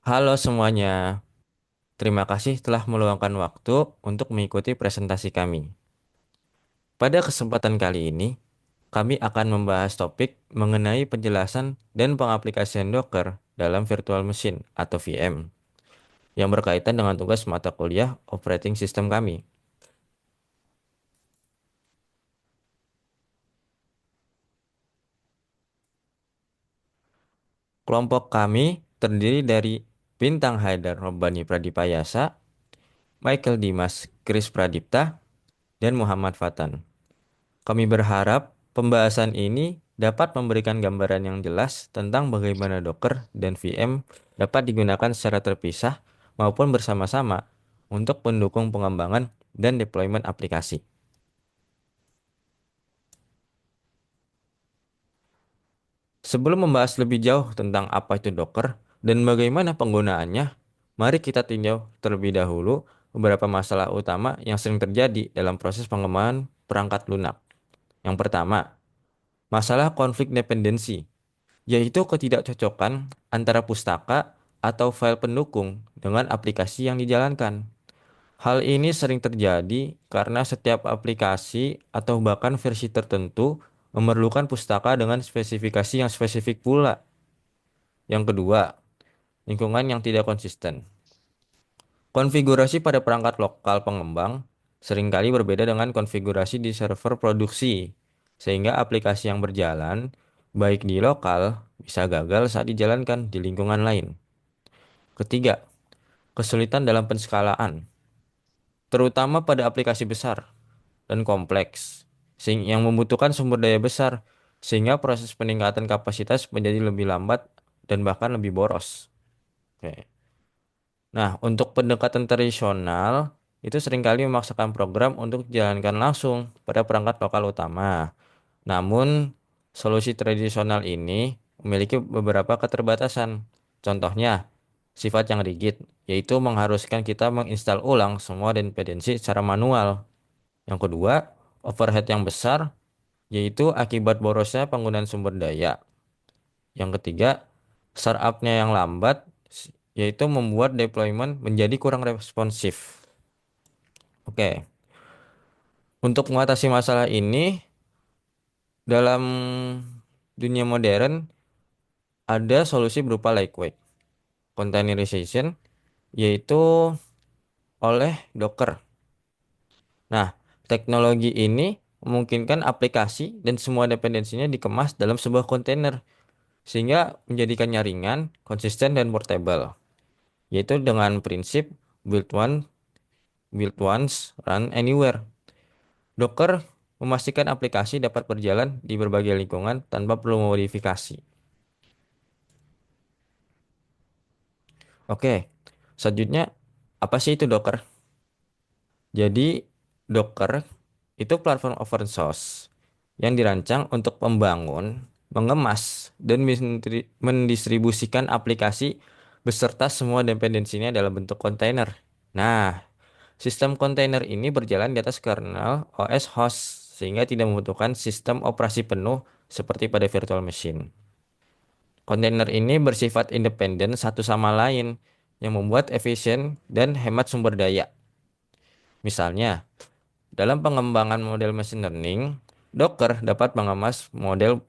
Halo semuanya, terima kasih telah meluangkan waktu untuk mengikuti presentasi kami. Pada kesempatan kali ini, kami akan membahas topik mengenai penjelasan dan pengaplikasian Docker dalam virtual machine atau VM yang berkaitan dengan tugas mata kuliah operating system kami. Kelompok kami terdiri dari Bintang Haidar Robbani Pradipayasa, Michael Dimas Kris Pradipta, dan Muhammad Fatan. Kami berharap pembahasan ini dapat memberikan gambaran yang jelas tentang bagaimana Docker dan VM dapat digunakan secara terpisah maupun bersama-sama untuk mendukung pengembangan dan deployment aplikasi. Sebelum membahas lebih jauh tentang apa itu Docker dan bagaimana penggunaannya, mari kita tinjau terlebih dahulu beberapa masalah utama yang sering terjadi dalam proses pengembangan perangkat lunak. Yang pertama, masalah konflik dependensi, yaitu ketidakcocokan antara pustaka atau file pendukung dengan aplikasi yang dijalankan. Hal ini sering terjadi karena setiap aplikasi atau bahkan versi tertentu memerlukan pustaka dengan spesifikasi yang spesifik pula. Yang kedua, lingkungan yang tidak konsisten. Konfigurasi pada perangkat lokal pengembang seringkali berbeda dengan konfigurasi di server produksi, sehingga aplikasi yang berjalan baik di lokal bisa gagal saat dijalankan di lingkungan lain. Ketiga, kesulitan dalam penskalaan, terutama pada aplikasi besar dan kompleks, yang membutuhkan sumber daya besar, sehingga proses peningkatan kapasitas menjadi lebih lambat dan bahkan lebih boros. Oke. Nah, untuk pendekatan tradisional, itu seringkali memaksakan program untuk dijalankan langsung pada perangkat lokal utama. Namun, solusi tradisional ini memiliki beberapa keterbatasan. Contohnya, sifat yang rigid, yaitu mengharuskan kita menginstal ulang semua dependensi secara manual. Yang kedua, overhead yang besar, yaitu akibat borosnya penggunaan sumber daya. Yang ketiga, startupnya yang lambat, yaitu membuat deployment menjadi kurang responsif. Oke, untuk mengatasi masalah ini, dalam dunia modern ada solusi berupa lightweight containerization, yaitu oleh Docker. Nah, teknologi ini memungkinkan aplikasi dan semua dependensinya dikemas dalam sebuah kontainer, sehingga menjadikannya ringan, konsisten, dan portable, yaitu dengan prinsip build one, build once, run anywhere. Docker memastikan aplikasi dapat berjalan di berbagai lingkungan tanpa perlu memodifikasi. Oke, selanjutnya apa sih itu Docker? Jadi, Docker itu platform open source yang dirancang untuk membangun, mengemas, dan mendistribusikan aplikasi beserta semua dependensinya dalam bentuk kontainer. Nah, sistem kontainer ini berjalan di atas kernel OS host sehingga tidak membutuhkan sistem operasi penuh seperti pada virtual machine. Kontainer ini bersifat independen satu sama lain yang membuat efisien dan hemat sumber daya. Misalnya, dalam pengembangan model machine learning, Docker dapat mengemas model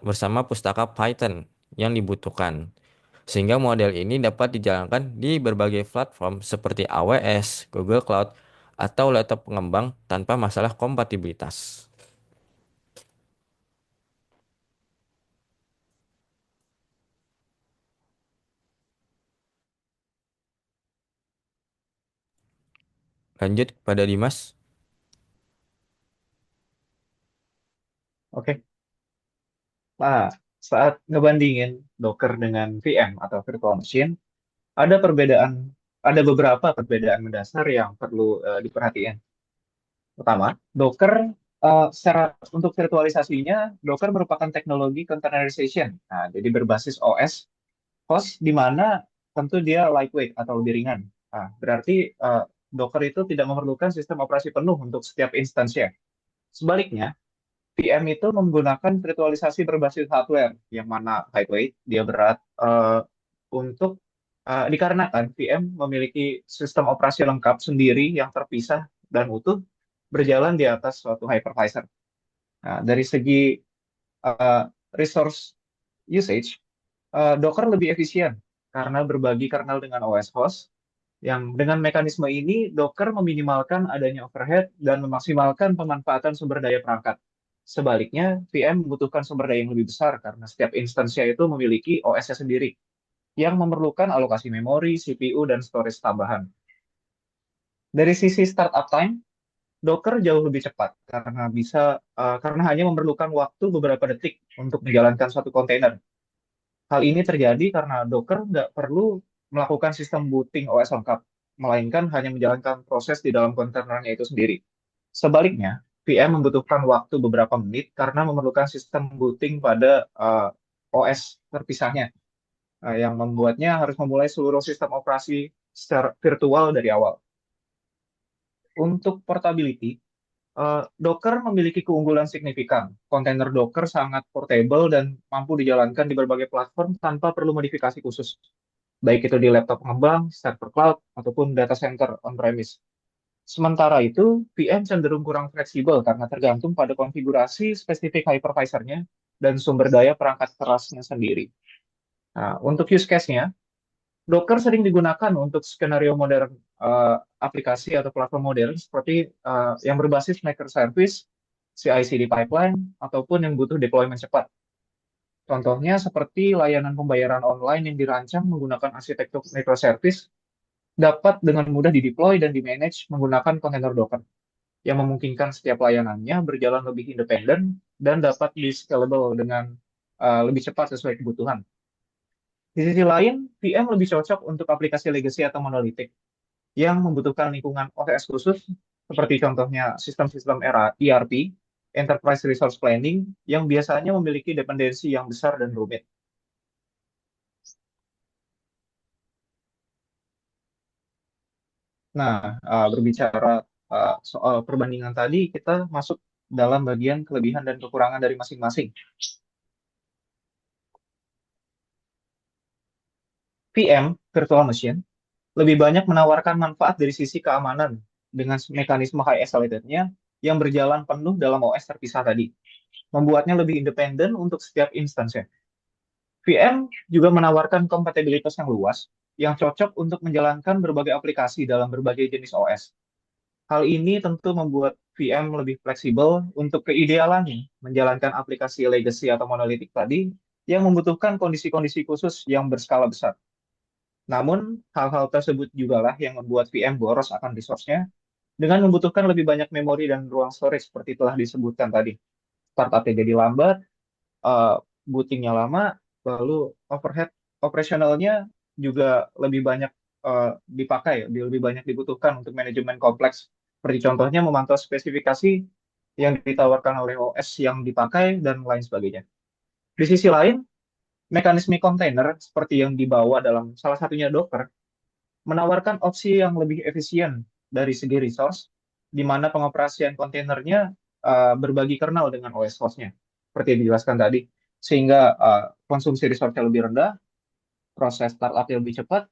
bersama pustaka Python yang dibutuhkan, sehingga model ini dapat dijalankan di berbagai platform seperti AWS, Google Cloud, atau laptop pengembang tanpa masalah kompatibilitas. Lanjut pada Dimas. Oke. Nah, saat ngebandingin Docker dengan VM atau virtual machine, ada perbedaan, ada beberapa perbedaan mendasar yang perlu diperhatikan. Pertama, Docker secara untuk virtualisasinya, Docker merupakan teknologi containerization. Nah, jadi berbasis OS host di mana tentu dia lightweight atau lebih ringan. Nah, berarti Docker itu tidak memerlukan sistem operasi penuh untuk setiap instansinya. Sebaliknya, VM itu menggunakan virtualisasi berbasis hardware, yang mana lightweight, dia berat untuk Dikarenakan VM memiliki sistem operasi lengkap sendiri yang terpisah dan utuh berjalan di atas suatu hypervisor. Nah, dari segi uh, resource usage, Docker lebih efisien karena berbagi kernel dengan OS host, yang dengan mekanisme ini Docker meminimalkan adanya overhead dan memaksimalkan pemanfaatan sumber daya perangkat. Sebaliknya, VM membutuhkan sumber daya yang lebih besar karena setiap instansinya itu memiliki OS-nya sendiri yang memerlukan alokasi memori, CPU, dan storage tambahan. Dari sisi startup time, Docker jauh lebih cepat karena hanya memerlukan waktu beberapa detik untuk menjalankan suatu kontainer. Hal ini terjadi karena Docker nggak perlu melakukan sistem booting OS lengkap, melainkan hanya menjalankan proses di dalam kontainernya itu sendiri. Sebaliknya, VM membutuhkan waktu beberapa menit karena memerlukan sistem booting pada OS terpisahnya, yang membuatnya harus memulai seluruh sistem operasi secara virtual dari awal. Untuk portability, Docker memiliki keunggulan signifikan. Kontainer Docker sangat portable dan mampu dijalankan di berbagai platform tanpa perlu modifikasi khusus, baik itu di laptop pengembang, server cloud, ataupun data center on-premise. Sementara itu, VM cenderung kurang fleksibel karena tergantung pada konfigurasi spesifik hypervisornya dan sumber daya perangkat kerasnya sendiri. Nah, untuk use case-nya, Docker sering digunakan untuk skenario modern aplikasi atau platform modern seperti yang berbasis microservice, CI/CD pipeline, ataupun yang butuh deployment cepat. Contohnya seperti layanan pembayaran online yang dirancang menggunakan arsitektur microservice dapat dengan mudah dideploy dan dimanage menggunakan kontainer Docker yang memungkinkan setiap layanannya berjalan lebih independen dan dapat di-scalable dengan lebih cepat sesuai kebutuhan. Di sisi lain, VM lebih cocok untuk aplikasi legacy atau monolitik yang membutuhkan lingkungan OS khusus, seperti contohnya sistem-sistem era ERP, Enterprise Resource Planning, yang biasanya memiliki dependensi yang besar dan rumit. Nah, berbicara soal perbandingan tadi, kita masuk dalam bagian kelebihan dan kekurangan dari masing-masing. VM, Virtual Machine, lebih banyak menawarkan manfaat dari sisi keamanan dengan mekanisme high isolated-nya yang berjalan penuh dalam OS terpisah tadi, membuatnya lebih independen untuk setiap instansi. VM juga menawarkan kompatibilitas yang luas, yang cocok untuk menjalankan berbagai aplikasi dalam berbagai jenis OS. Hal ini tentu membuat VM lebih fleksibel untuk keidealannya menjalankan aplikasi legacy atau monolitik tadi yang membutuhkan kondisi-kondisi khusus yang berskala besar. Namun, hal-hal tersebut jugalah yang membuat VM boros akan resource-nya dengan membutuhkan lebih banyak memori dan ruang storage seperti telah disebutkan tadi. Startupnya jadi lambat, uh, bootingnya lama, lalu overhead operasionalnya juga lebih banyak dipakai, lebih banyak dibutuhkan untuk manajemen kompleks. Seperti contohnya memantau spesifikasi yang ditawarkan oleh OS yang dipakai dan lain sebagainya. Di sisi lain, mekanisme kontainer seperti yang dibawa dalam salah satunya Docker menawarkan opsi yang lebih efisien dari segi resource, di mana pengoperasian kontainernya berbagi kernel dengan OS host-nya, seperti yang dijelaskan tadi, sehingga konsumsi resource-nya lebih rendah, proses startup lebih cepat,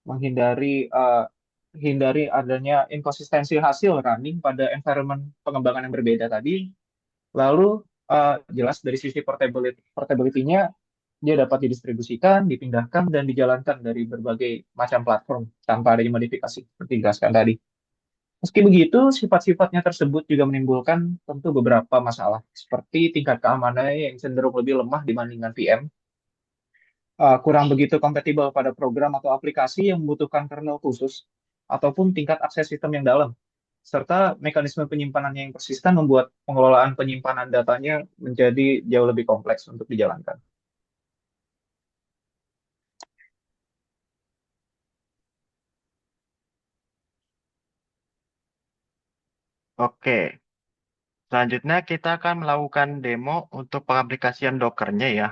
menghindari hindari adanya inkonsistensi hasil running pada environment pengembangan yang berbeda tadi. Lalu jelas dari sisi portability-nya dia dapat didistribusikan, dipindahkan, dan dijalankan dari berbagai macam platform tanpa adanya modifikasi, seperti dijelaskan tadi. Meski begitu, sifat-sifatnya tersebut juga menimbulkan tentu beberapa masalah, seperti tingkat keamanannya yang cenderung lebih lemah dibandingkan VM, kurang begitu kompatibel pada program atau aplikasi yang membutuhkan kernel khusus, ataupun tingkat akses sistem yang dalam, serta mekanisme penyimpanannya yang persisten membuat pengelolaan penyimpanan datanya menjadi jauh lebih kompleks untuk dijalankan. Oke, selanjutnya kita akan melakukan demo untuk pengaplikasian Docker-nya ya.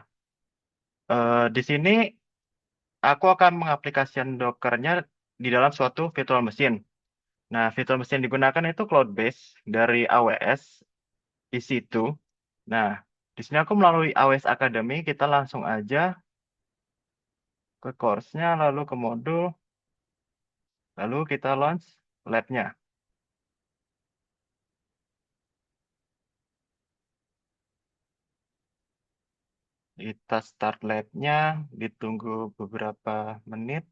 Di sini aku akan mengaplikasikan Docker-nya di dalam suatu virtual machine. Nah, virtual machine digunakan itu cloud base dari AWS EC2. Nah, di sini aku melalui AWS Academy, kita langsung aja ke course-nya, lalu ke modul, lalu kita launch lab-nya. Kita start lab-nya, ditunggu beberapa menit.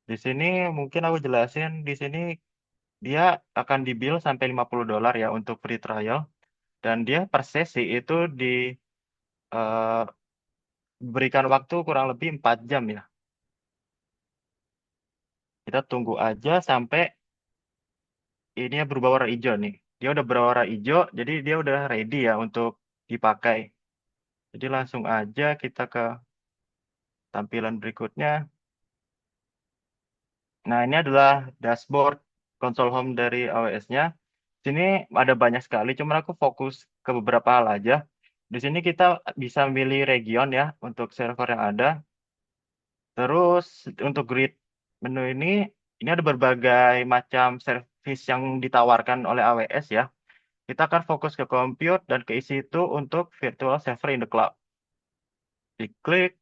Di sini mungkin aku jelasin, di sini dia akan di-bill sampai $50 ya untuk free trial. Dan dia per sesi itu diberikan waktu kurang lebih 4 jam ya. Kita tunggu aja sampai ini berubah warna hijau nih. Dia udah berwarna hijau, jadi dia udah ready ya untuk dipakai. Jadi langsung aja kita ke tampilan berikutnya. Nah, ini adalah dashboard console home dari AWS-nya. Sini ada banyak sekali, cuma aku fokus ke beberapa hal aja. Di sini kita bisa milih region ya untuk server yang ada. Terus untuk grid menu ini ada berbagai macam service yang ditawarkan oleh AWS ya. Kita akan fokus ke compute dan ke isi itu untuk virtual server in the cloud. Diklik,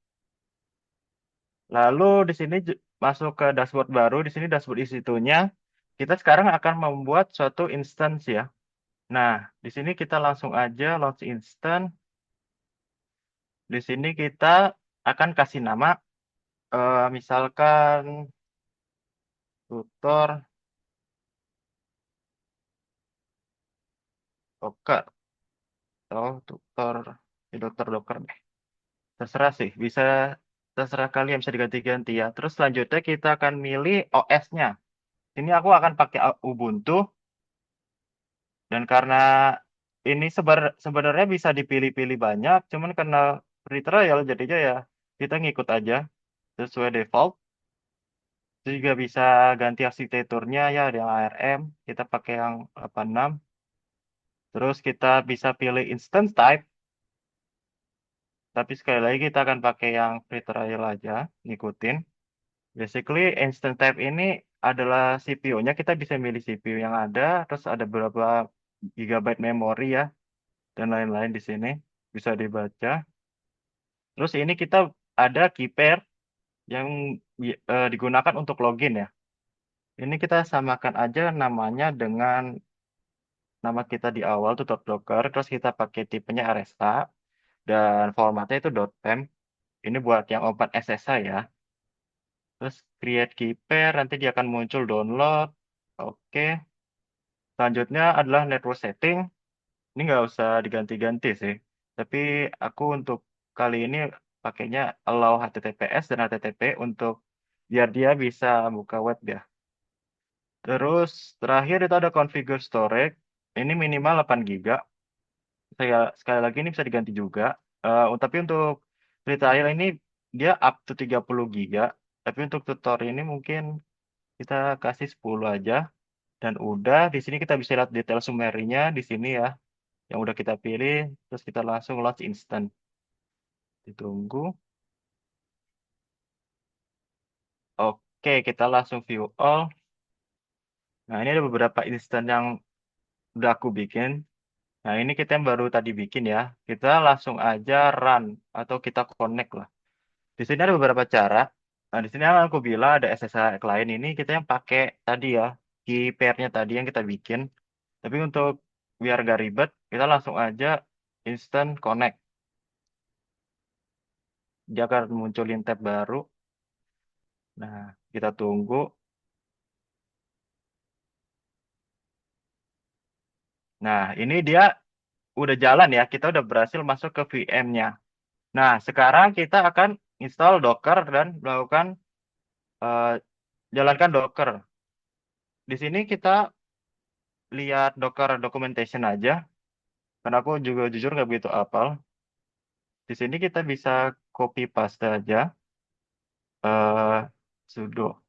lalu di sini masuk ke dashboard baru. Di sini dashboard isi itunya. Kita sekarang akan membuat suatu instance ya. Nah, di sini kita langsung aja launch instance. Di sini kita akan kasih nama, misalkan tutor Docker atau tutor dokter Docker deh. Terserah sih, bisa terserah kalian bisa diganti-ganti ya. Terus selanjutnya kita akan milih OS-nya. Ini aku akan pakai Ubuntu dan karena ini sebenarnya bisa dipilih-pilih banyak, cuman karena free trial jadinya ya kita ngikut aja sesuai default. Itu juga bisa ganti arsitekturnya ya, ada yang ARM, kita pakai yang 86. Terus kita bisa pilih instance type, tapi sekali lagi kita akan pakai yang free trial aja, ngikutin. Basically, instance type ini adalah CPU-nya, kita bisa milih CPU yang ada, terus ada berapa gigabyte memori ya, dan lain-lain di sini, bisa dibaca. Terus ini kita ada key pair yang digunakan untuk login ya. Ini kita samakan aja namanya dengan nama kita di awal tuh .docker, terus kita pakai tipenya RSA dan formatnya itu .temp. Ini buat yang open SSH ya. Terus create key pair, nanti dia akan muncul download. Oke. Selanjutnya adalah network setting. Ini nggak usah diganti-ganti sih. Tapi aku untuk kali ini pakainya allow HTTPS dan HTTP untuk biar dia bisa buka web ya. Terus terakhir itu ada configure storage. Ini minimal 8 GB. Sekali lagi ini bisa diganti juga. Tapi untuk free trial ini dia up to 30 GB. Tapi untuk tutorial ini mungkin kita kasih 10 aja. Dan udah di sini kita bisa lihat detail summary-nya di sini ya. Yang udah kita pilih, terus kita langsung launch instant. Ditunggu. Oke, kita langsung view all. Nah, ini ada beberapa instant yang udah aku bikin. Nah, ini kita yang baru tadi bikin ya. Kita langsung aja run atau kita connect lah. Di sini ada beberapa cara. Nah, di sini yang aku bilang ada SSH client ini kita yang pakai tadi ya, key pair-nya tadi yang kita bikin. Tapi untuk biar gak ribet, kita langsung aja instant connect. Dia akan munculin tab baru. Nah, kita tunggu. Nah, ini dia udah jalan ya. Kita udah berhasil masuk ke VM-nya. Nah, sekarang kita akan install Docker dan melakukan eh, jalankan Docker. Di sini kita lihat Docker documentation aja. Karena aku juga jujur nggak begitu apal. Di sini kita bisa copy paste aja. Sudo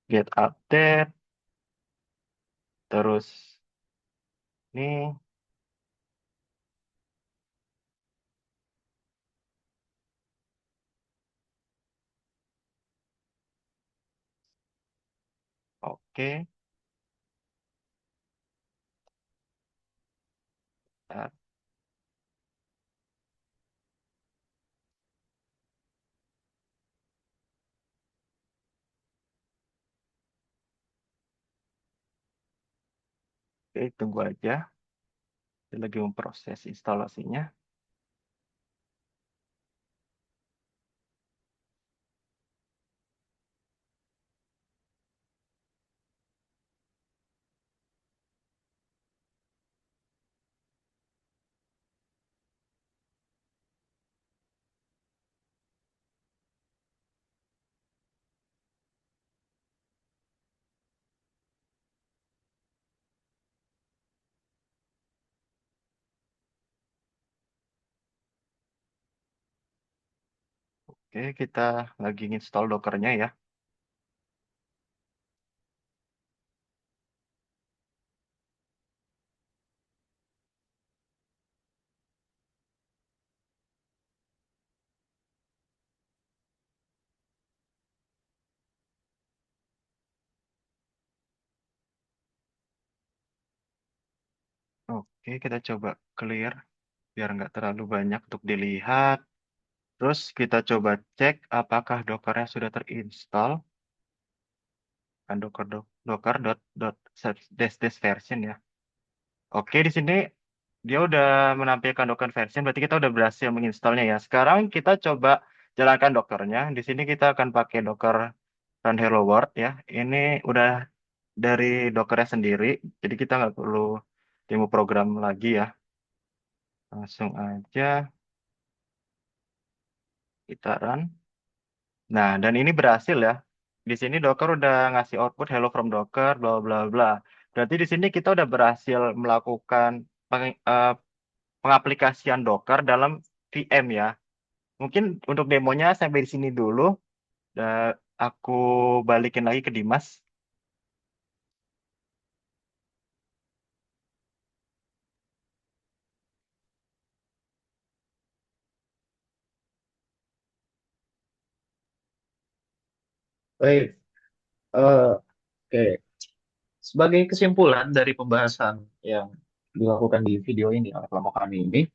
get update. Terus ini oke. Nah, Oke, tunggu aja. Dia lagi memproses instalasinya. Oke, kita lagi install Dockernya ya. Oke, kita coba clear biar nggak terlalu banyak untuk dilihat. Terus kita coba cek apakah Dockernya sudah terinstall. Kan docker dot dash dash version ya. Oke, di sini dia udah menampilkan Docker version, berarti kita udah berhasil menginstalnya ya. Sekarang kita coba jalankan Dockernya. Di sini kita akan pakai Docker run hello world ya. Ini udah dari Dockernya sendiri, jadi kita nggak perlu demo program lagi ya. Langsung aja kita run. Nah, dan ini berhasil ya. Di sini Docker udah ngasih output hello from Docker, bla bla bla. Berarti di sini kita udah berhasil melakukan pengaplikasian Docker dalam VM ya. Mungkin untuk demonya sampai di sini dulu. Dan aku balikin lagi ke Dimas. Baik, oke. Sebagai kesimpulan dari pembahasan yang dilakukan di video ini oleh kelompok kami ini,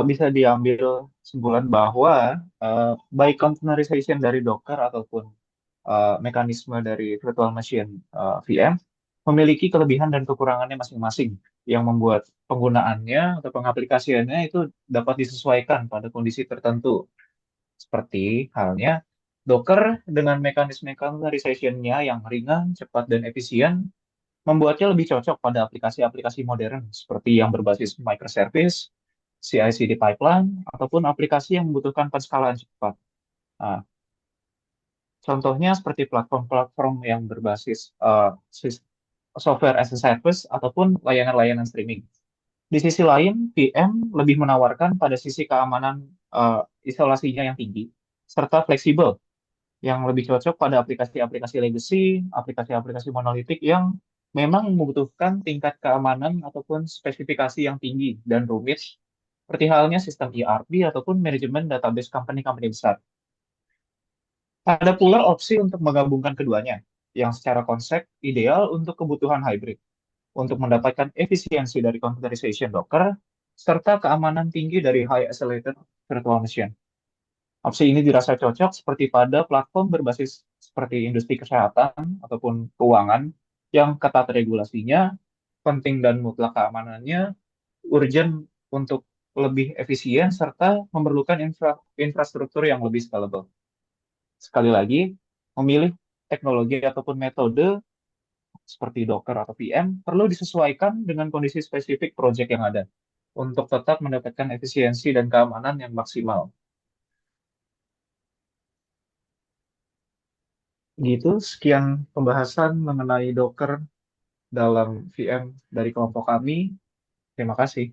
bisa diambil kesimpulan bahwa baik containerization dari Docker ataupun mekanisme dari virtual machine VM memiliki kelebihan dan kekurangannya masing-masing yang membuat penggunaannya atau pengaplikasiannya itu dapat disesuaikan pada kondisi tertentu. Seperti halnya Docker dengan mekanisme containerization-nya yang ringan, cepat, dan efisien membuatnya lebih cocok pada aplikasi-aplikasi modern seperti yang berbasis microservice, CI/CD pipeline, ataupun aplikasi yang membutuhkan penskalaan cepat. Nah, contohnya seperti platform-platform yang berbasis software as a service ataupun layanan-layanan streaming. Di sisi lain, VM lebih menawarkan pada sisi keamanan isolasinya yang tinggi, serta fleksibel yang lebih cocok pada aplikasi-aplikasi legacy, aplikasi-aplikasi monolitik yang memang membutuhkan tingkat keamanan ataupun spesifikasi yang tinggi dan rumit, seperti halnya sistem ERP ataupun manajemen database company-company besar. Ada pula opsi untuk menggabungkan keduanya, yang secara konsep ideal untuk kebutuhan hybrid, untuk mendapatkan efisiensi dari containerization Docker, serta keamanan tinggi dari high isolated virtual machine. Opsi ini dirasa cocok seperti pada platform berbasis seperti industri kesehatan ataupun keuangan yang ketat regulasinya, penting dan mutlak keamanannya, urgent untuk lebih efisien, serta memerlukan infrastruktur yang lebih scalable. Sekali lagi, memilih teknologi ataupun metode seperti Docker atau VM perlu disesuaikan dengan kondisi spesifik proyek yang ada untuk tetap mendapatkan efisiensi dan keamanan yang maksimal. Gitu, sekian pembahasan mengenai Docker dalam VM dari kelompok kami. Terima kasih.